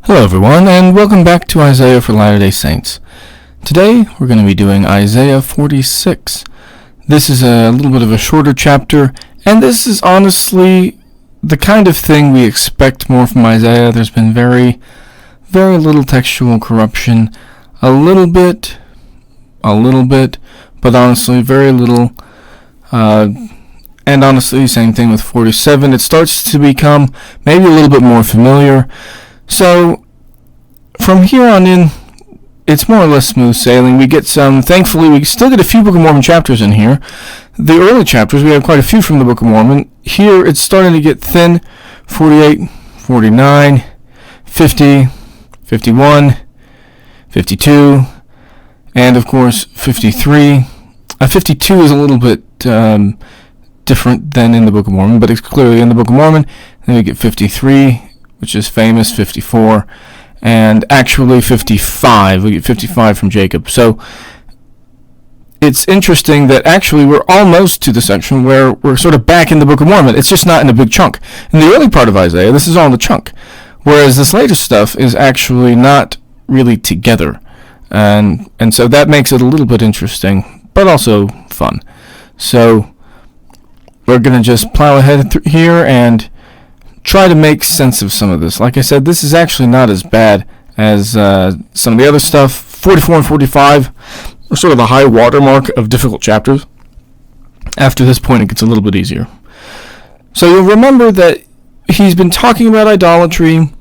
Hello everyone, and welcome back to Isaiah for Latter-day Saints. Today, we're going to be doing Isaiah 46. This is a little bit of a shorter chapter, and this is honestly the kind of thing we expect more from Isaiah. There's been very, very little textual corruption. A little bit, but honestly, very little. And honestly, same thing with 47. It starts to become maybe a little bit more familiar. So, from here on in, it's more or less smooth sailing. We get thankfully, we still get a few Book of Mormon chapters in here. The early chapters, we have quite a few from the Book of Mormon. Here, it's starting to get thin. 48, 49, 50, 51, 52, and of course, 53. 52 is a little bit different than in the Book of Mormon, but it's clearly in the Book of Mormon. Then we get 53, which is famous, 54, and actually 55. We get 55 from Jacob. So it's interesting that actually we're almost to the section where we're sort of back in the Book of Mormon. It's just not in a big chunk. In the early part of Isaiah, this is all in the chunk, whereas this later stuff is actually not really together. And so that makes it a little bit interesting, but also fun. So we're going to just plow ahead here and try to make sense of some of this. Like I said, this is actually not as bad as some of the other stuff. 44 and 45 are sort of the high watermark of difficult chapters. After this point, it gets a little bit easier. So you'll remember that he's been talking about idolatry.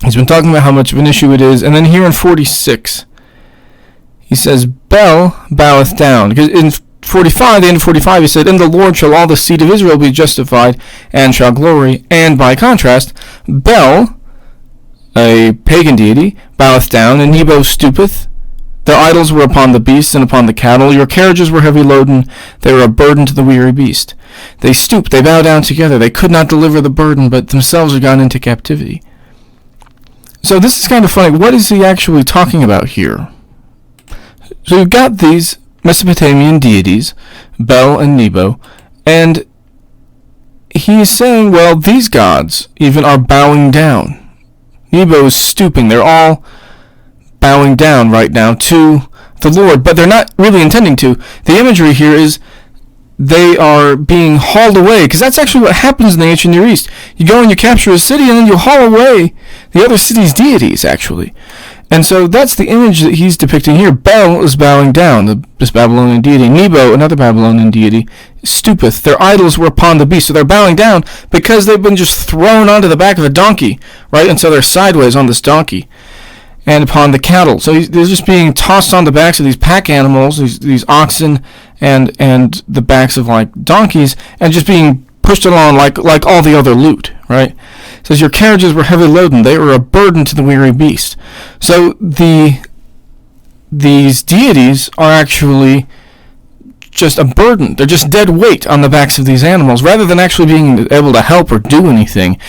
He's been talking about how much of an issue it is. And then here in 46, he says, Bel boweth down. Because in 45, the end of 45, he said, In the Lord shall all the seed of Israel be justified, and shall glory. And by contrast, Bel, a pagan deity, boweth down, and Nebo stoopeth. Their idols were upon the beasts and upon the cattle. Your carriages were heavy loaden. They were a burden to the weary beast. They stoop, they bow down together. They could not deliver the burden, but themselves are gone into captivity. So this is kind of funny. What is he actually talking about here? So you've got these Mesopotamian deities, Bel and Nebo, and he's saying, well, these gods even are bowing down. Nebo is stooping. They're all bowing down right now to the Lord, but they're not really intending to. The imagery here is they are being hauled away, because that's actually what happens in the ancient Near East. You go and you capture a city, and then you haul away the other city's deities, actually. And so that's the image that he's depicting here. Bel is bowing down, this Babylonian deity. Nebo, another Babylonian deity, stoopeth. Their idols were upon the beast. So they're bowing down because they've been just thrown onto the back of a donkey, right? And so they're sideways on this donkey. And upon the cattle. So they're just being tossed on the backs of these pack animals, these oxen, and the backs of like donkeys, and just being pushed along like all the other loot, right? It says, your carriages were heavy loaden, they were a burden to the weary beast. So these deities are actually just a burden. They're just dead weight on the backs of these animals. Rather than actually being able to help or do anything,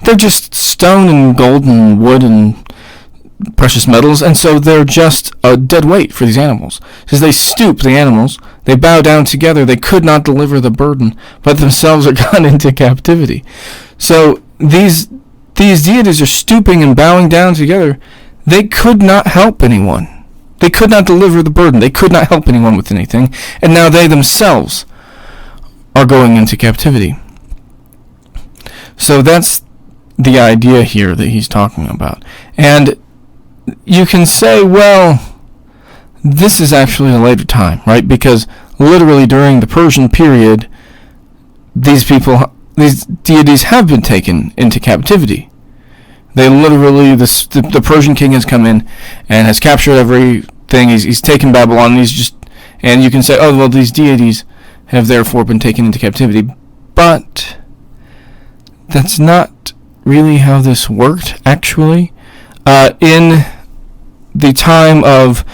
they're just stone and gold and wood and precious metals, and so they're just a dead weight for these animals. It says they stoop, the animals, they bow down together, they could not deliver the burden, but themselves are gone into captivity. So these deities are stooping and bowing down together. They could not help anyone. They could not deliver the burden. They could not help anyone with anything. And now they themselves are going into captivity. So that's the idea here that he's talking about. And you can say, well, this is actually a later time, right? Because literally during the Persian period, these deities have been taken into captivity. They literally, the Persian king has come in and has captured everything. He's taken Babylon. And you can say, oh, well, these deities have therefore been taken into captivity. But that's not really how this worked, actually. In the time of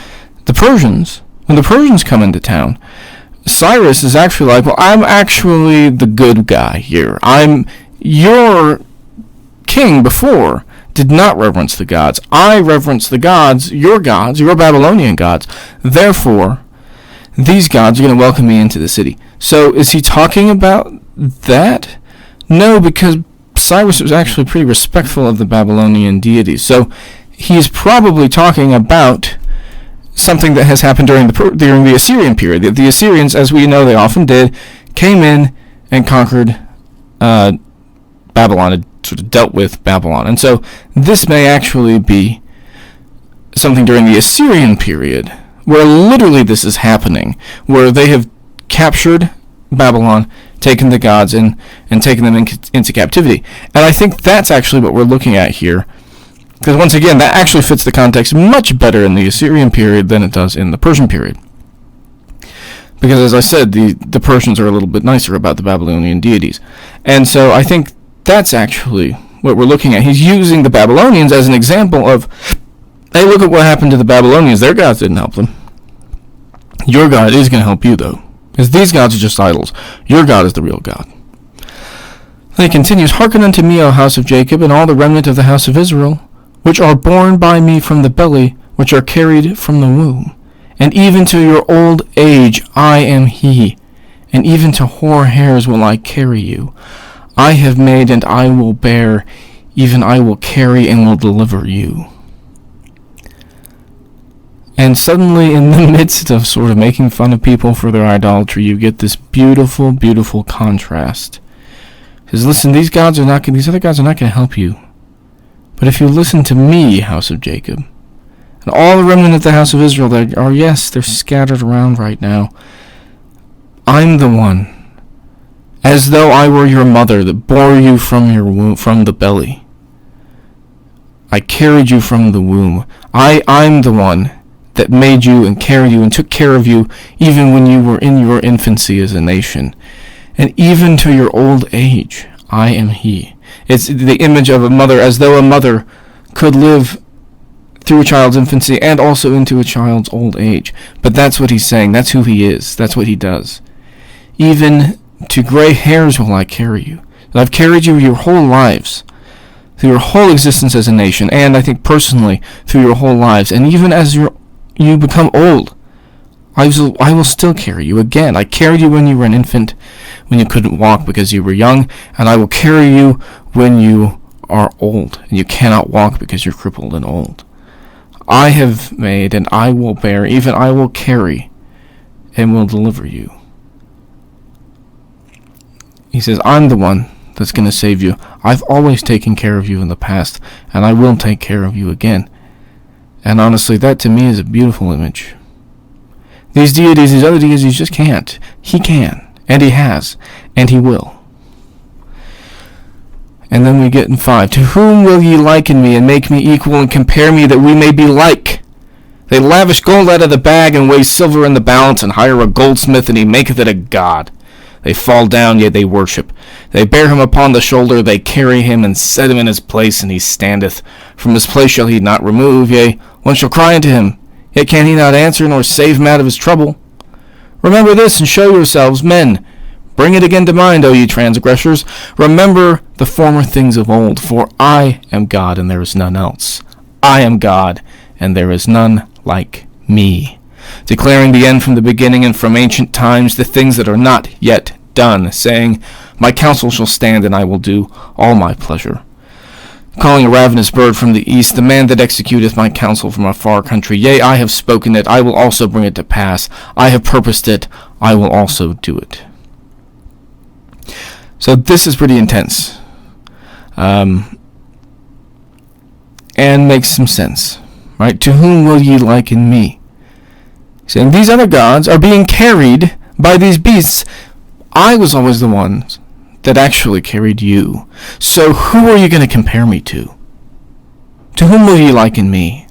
the Persians, when the Persians come into town, Cyrus is actually like, well, I'm actually the good guy here. Your king before did not reverence the gods. I reverence the gods, your Babylonian gods. Therefore, these gods are going to welcome me into the city. So is he talking about that? No, because Cyrus was actually pretty respectful of the Babylonian deities. So he's probably talking about something that has happened during the Assyrian period. The Assyrians, as we know they often did, came in and conquered Babylon, and sort of dealt with Babylon. And so this may actually be something during the Assyrian period, where literally this is happening, where they have captured Babylon, taken the gods and taken them into captivity. And I think that's actually what we're looking at here, because once again, that actually fits the context much better in the Assyrian period than it does in the Persian period. Because as I said, the Persians are a little bit nicer about the Babylonian deities. And so I think that's actually what we're looking at. He's using the Babylonians as an example of, hey, look at what happened to the Babylonians. Their gods didn't help them. Your God is going to help you, though. Because these gods are just idols. Your God is the real God. Then he continues, hearken unto me, O house of Jacob, and all the remnant of the house of Israel, which are born by me from the belly, which are carried from the womb. And even to your old age I am he, and even to hoar hairs will I carry you. I have made and I will bear, even I will carry and will deliver you. And suddenly, in the midst of sort of making fun of people for their idolatry, you get this beautiful, beautiful contrast. Because listen, these other gods are not going to help you. But if you listen to me, house of Jacob, and all the remnant of the house of Israel that are, yes, they're scattered around right now, I'm the one, as though I were your mother that bore you from your womb, from the belly. I carried you from the womb. I'm the one that made you and carried you and took care of you even when you were in your infancy as a nation. And even to your old age, I am he. It's the image of a mother, as though a mother could live through a child's infancy and also into a child's old age. But that's what he's saying. That's who he is. That's what he does. Even to gray hairs will I carry you. I've carried you your whole lives, through your whole existence as a nation, and I think personally through your whole lives. And even as you become old, I will still carry you again. I carried you when you were an infant, when you couldn't walk because you were young, and I will carry you when you are old, and you cannot walk because you're crippled and old. I have made, and I will bear, even I will carry, and will deliver you. He says, I'm the one that's going to save you. I've always taken care of you in the past, and I will take care of you again. And honestly, that to me is a beautiful image. These deities, these other deities, just can't. He can, and he has, and he will. And then we get in 5. To whom will ye liken me, and make me equal, and compare me, that we may be like? They lavish gold out of the bag, and weigh silver in the balance, and hire a goldsmith, and he maketh it a god. They fall down, yea, they worship. They bear him upon the shoulder, they carry him, and set him in his place, and he standeth. From his place shall he not remove, yea, one shall cry unto him, yet can he not answer, nor save him out of his trouble. Remember this, and show yourselves men. Bring it again to mind, O ye transgressors. Remember the former things of old, for I am God, and there is none else. I am God, and there is none like me, declaring the end from the beginning and from ancient times, the things that are not yet done, saying, my counsel shall stand, and I will do all my pleasure. Calling a ravenous bird from the east, the man that executeth my counsel from a far country. Yea, I have spoken it, I will also bring it to pass. I have purposed it, I will also do it. So this is pretty intense. And makes some sense. Right? To whom will ye liken me? Saying these other gods are being carried by these beasts. I was always the one that actually carried you. So who are you going to compare me to? To whom will ye liken me?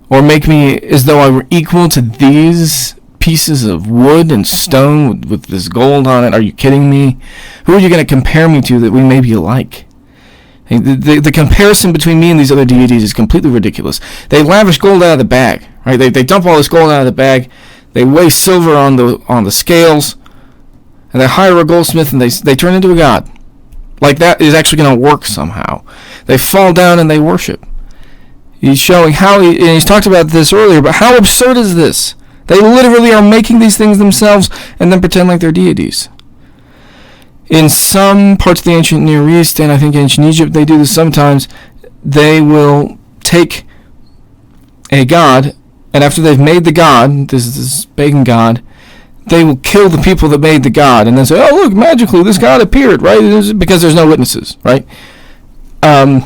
Or make me as though I were equal to these pieces of wood and stone with this gold on it? Are you kidding me? Who are you going to compare me to that we may be alike? The comparison between me and these other deities is completely ridiculous. They lavish gold out of the bag, right? They dump all this gold out of the bag. They weigh silver on the scales, and they hire a goldsmith, and they turn into a god. Like that is actually going to work somehow. They fall down and they worship. He's showing how and he's talked about this earlier, but how absurd is this? They literally are making these things themselves and then pretend like they're deities. In some parts of the ancient Near East, and I think ancient Egypt, they do this sometimes. They will take a god, and after they've made the god, this pagan god, they will kill the people that made the god, and then say, oh, look, magically, this god appeared, right? Because there's no witnesses, right? And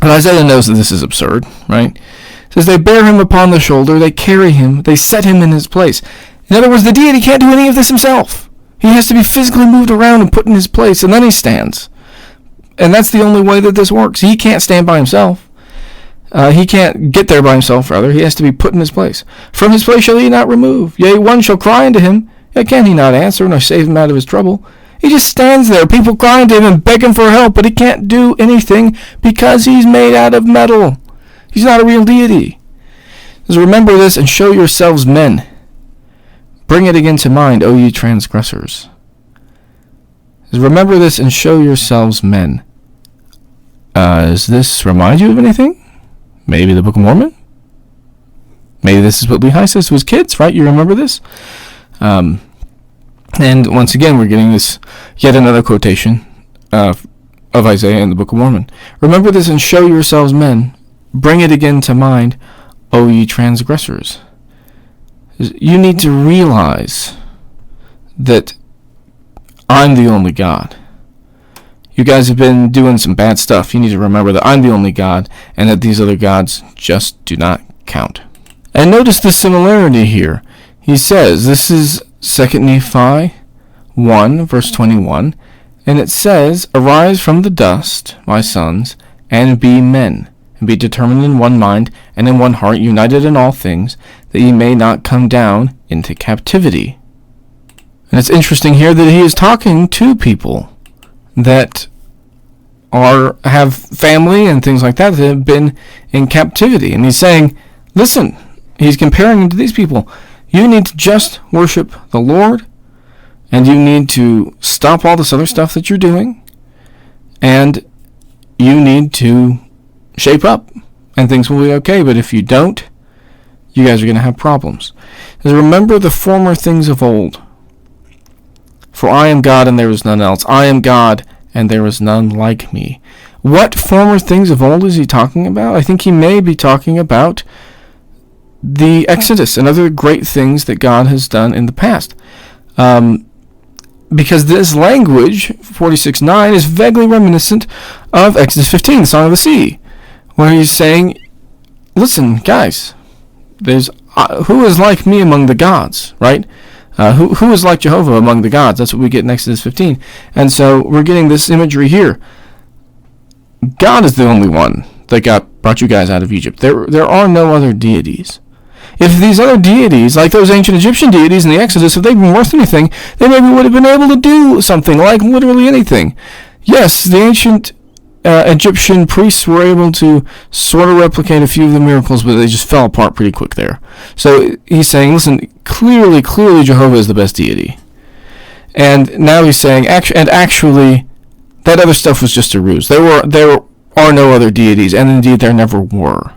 Isaiah knows that this is absurd, right? It says they bear him upon the shoulder, they carry him, they set him in his place. In other words, the deity can't do any of this himself. He has to be physically moved around and put in his place, and then he stands. And that's the only way that this works. He can't stand by himself. He can't get there by himself, rather. He has to be put in his place. From his place shall he not remove. Yea, one shall cry unto him, yet can he not answer, nor save him out of his trouble. He just stands there. People cry unto him and beg him for help, but he can't do anything because he's made out of metal. He's not a real deity. It says, remember this and show yourselves men. Bring it again to mind, O ye transgressors. Remember this and show yourselves men. Does this remind you of anything? Maybe the Book of Mormon? Maybe this is what Lehi says to his kids, right? You remember this? And once again, we're getting this yet another quotation of Isaiah in the Book of Mormon. Remember this and show yourselves men. Bring it again to mind, O ye transgressors. You need to realize that I'm the only God. You guys have been doing some bad stuff. You need to remember that I'm the only God and that these other gods just do not count. And notice the similarity here. He says, this is 2 Nephi 1, verse 21, and it says, arise from the dust, my sons, and be men, and be determined in one mind and in one heart, united in all things, that ye may not come down into captivity. And it's interesting here that he is talking to people that have family and things like that have been in captivity. And he's saying, listen, he's comparing them to these people. You need to just worship the Lord, and you need to stop all this other stuff that you're doing, and you need to shape up, and things will be okay. But if you don't, you guys are going to have problems. Because remember the former things of old. For I am God and there is none else. I am God and there is none like me. What former things of old is he talking about? I think he may be talking about the Exodus and other great things that God has done in the past. Because this language, 46:9, is vaguely reminiscent of Exodus 15, the Song of the Sea, where he's saying, listen, guys, there's who is like me among the gods, right? Who is like Jehovah among the gods? That's what we get in Exodus 15. And so we're getting this imagery here. God is the only one that brought you guys out of Egypt. There are no other deities. If these other deities, like those ancient Egyptian deities in the Exodus, if they'd been worth anything, they maybe would have been able to do something, like literally anything. Yes, the ancient Egyptian priests were able to sort of replicate a few of the miracles, but they just fell apart pretty quick there. So he's saying, listen, clearly Jehovah is the best deity. And now he's saying, actually, that other stuff was just a ruse. There are no other deities, and indeed there never were.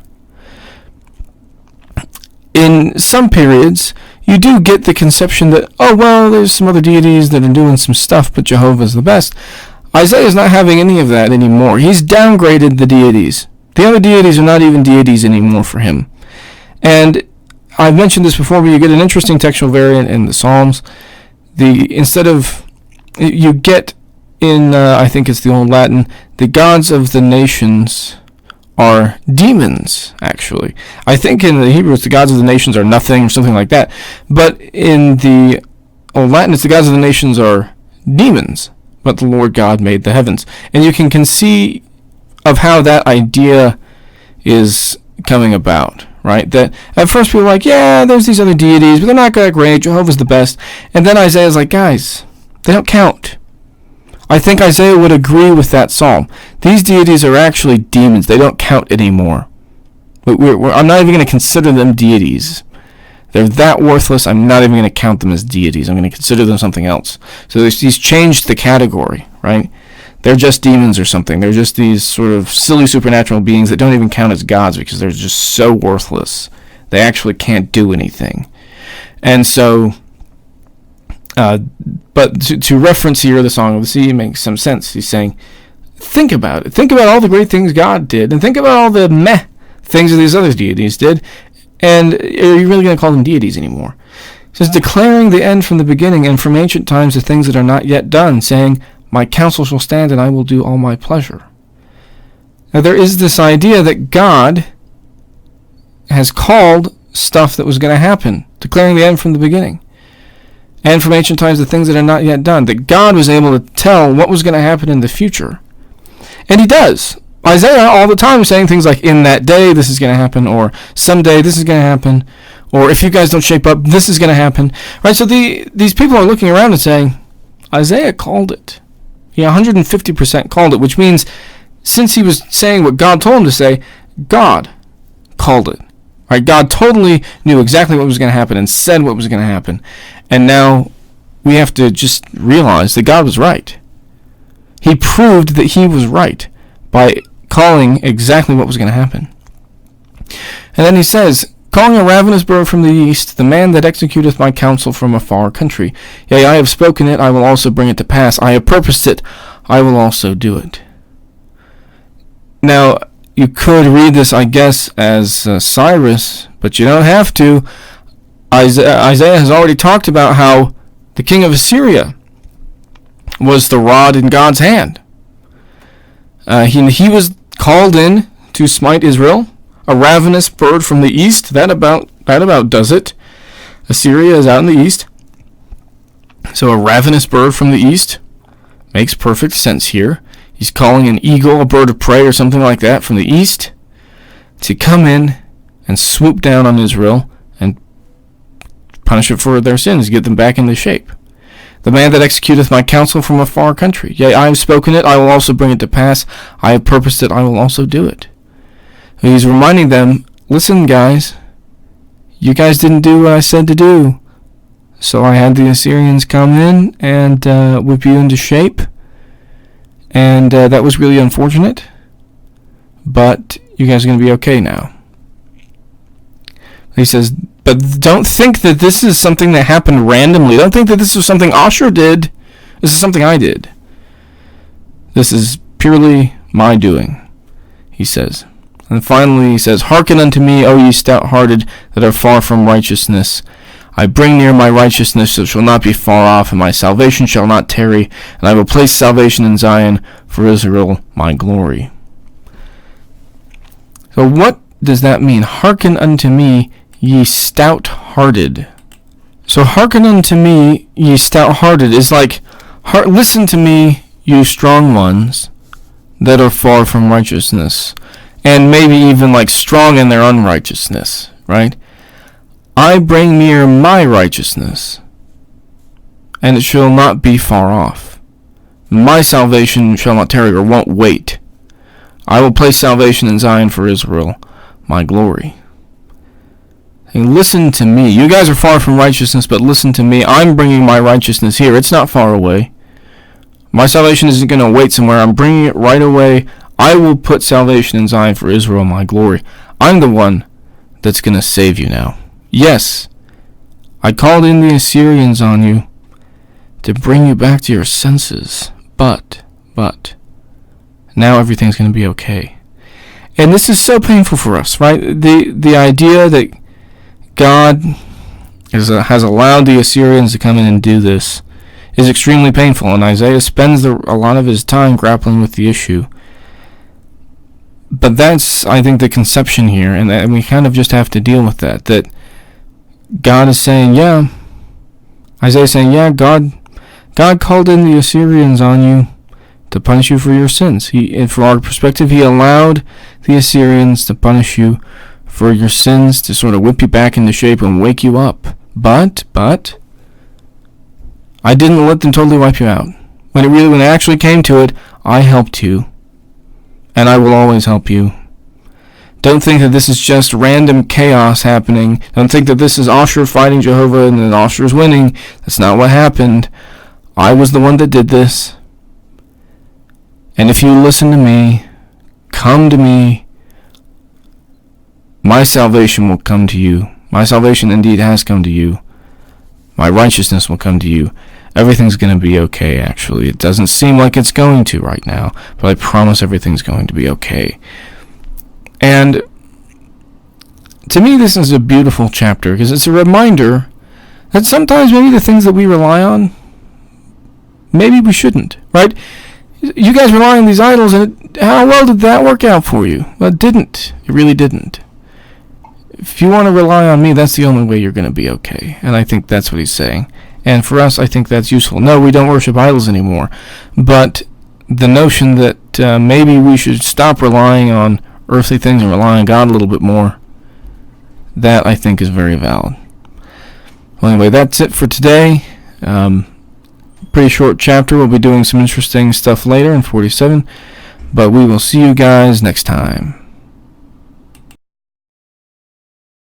In some periods, you do get the conception that, oh, well, there's some other deities that are doing some stuff, but Jehovah's the best. Isaiah's not having any of that anymore. He's downgraded the deities. The other deities are not even deities anymore for him. And I've mentioned this before, but you get an interesting textual variant in the Psalms. You get in, I think it's the Old Latin, the gods of the nations are demons, actually. I think in the Hebrew it's the gods of the nations are nothing, or something like that. But in the Old Latin, it's the gods of the nations are demons, but the Lord God made the heavens. And you can conceive of how that idea is coming about, right? That at first people are like, yeah, there's these other deities, but they're not that great. Jehovah's the best. And then Isaiah's like, guys, they don't count. I think Isaiah would agree with that psalm. These deities are actually demons. They don't count anymore. I'm not even going to consider them deities. They're that worthless, I'm not even going to count them as deities. I'm going to consider them something else. So he's changed the category, right? They're just demons or something. They're just these sort of silly supernatural beings that don't even count as gods because they're just so worthless. They actually can't do anything. And so, but But to reference here the Song of the Sea makes some sense. He's saying, think about it. Think about all the great things God did, and think about all the meh things that these other deities did. And are you really going to call them deities anymore? It says, declaring the end from the beginning, and from ancient times the things that are not yet done, saying, my counsel shall stand, and I will do all my pleasure. Now there is this idea that God has called stuff that was going to happen, declaring the end from the beginning. And from ancient times the things that are not yet done. That God was able to tell what was going to happen in the future. And he does. Isaiah all the time saying things like, in that day this is going to happen, or someday this is going to happen, or if you guys don't shape up, this is going to happen. Right? So these people are looking around and saying, Isaiah called it. He 150% called it, which means since he was saying what God told him to say, God called it. Right? God totally knew exactly what was going to happen and said what was going to happen. And now we have to just realize that God was right. He proved that he was right by calling exactly what was going to happen. And then he says, calling a ravenous bird from the east, the man that executeth my counsel from a far country. Yea, I have spoken it, I will also bring it to pass. I have purposed it, I will also do it. Now, you could read this, I guess, as Cyrus, but you don't have to. Isaiah has already talked about how the king of Assyria was the rod in God's hand. He was called in to smite Israel. A ravenous bird from the east, that about does it. Assyria is out in the east. So a ravenous bird from the east makes perfect sense here. He's calling an eagle, a bird of prey or something like that from the east to come in and swoop down on Israel and punish it for their sins, get them back into shape. The man that executeth my counsel from a far country. Yea, I have spoken it, I will also bring it to pass. I have purposed it, I will also do it. He's reminding them, listen guys, you guys didn't do what I said to do. So I had the Assyrians come in and whip you into shape. And that was really unfortunate. But you guys are going to be okay now. He says, but don't think that this is something that happened randomly. Don't think that this was something Ashur did. This is something I did. This is purely my doing, he says. And finally he says, hearken unto me, O ye stout-hearted that are far from righteousness. I bring near my righteousness, so it shall not be far off, and my salvation shall not tarry, and I will place salvation in Zion for Israel, my glory. So what does that mean? Hearken unto me, ye stout-hearted. So hearken unto me, ye stout-hearted, is like, listen to me, you strong ones that are far from righteousness, and maybe even like strong in their unrighteousness, right? I bring near my righteousness, and it shall not be far off. My salvation shall not tarry, or won't wait. I will place salvation in Zion for Israel, my glory. And listen to me. You guys are far from righteousness, but listen to me. I'm bringing my righteousness here. It's not far away. My salvation isn't going to wait somewhere. I'm bringing it right away. I will put salvation in Zion for Israel, my glory. I'm the one that's going to save you now. Yes, I called in the Assyrians on you to bring you back to your senses, but, now everything's going to be okay. And this is so painful for us, right? The idea that God has allowed the Assyrians to come in and do this is extremely painful, and Isaiah spends a lot of his time grappling with the issue. But that's, I think, the conception here, and we kind of just have to deal with that God is saying, yeah, Isaiah is saying, yeah, God called in the Assyrians on you to punish you for your sins. From our perspective, he allowed the Assyrians to punish you for your sins, to sort of whip you back into shape and wake you up. But I didn't let them totally wipe you out. When it actually came to it, I helped you, and I will always help you. Don't think that this is just random chaos happening. Don't think that this is Ashur fighting Jehovah and then Ashur's winning. That's not what happened. I was the one that did this. And if you listen to me, come to me, my salvation will come to you. My salvation indeed has come to you. My righteousness will come to you. everything's going to be okay, actually. It doesn't seem like it's going to right now, but I promise everything's going to be okay. And to me, this is a beautiful chapter because it's a reminder that sometimes maybe the things that we rely on, maybe we shouldn't, right? You guys rely on these idols, and how well did that work out for you? Well, it didn't. It really didn't. If you want to rely on me, that's the only way you're going to be okay. And I think that's what he's saying. And for us, I think that's useful. No, we don't worship idols anymore. But the notion that maybe we should stop relying on earthly things and rely on God a little bit more, that I think is very valid. Well, anyway, that's it for today. Pretty short chapter. We'll be doing some interesting stuff later in 47. But we will see you guys next time.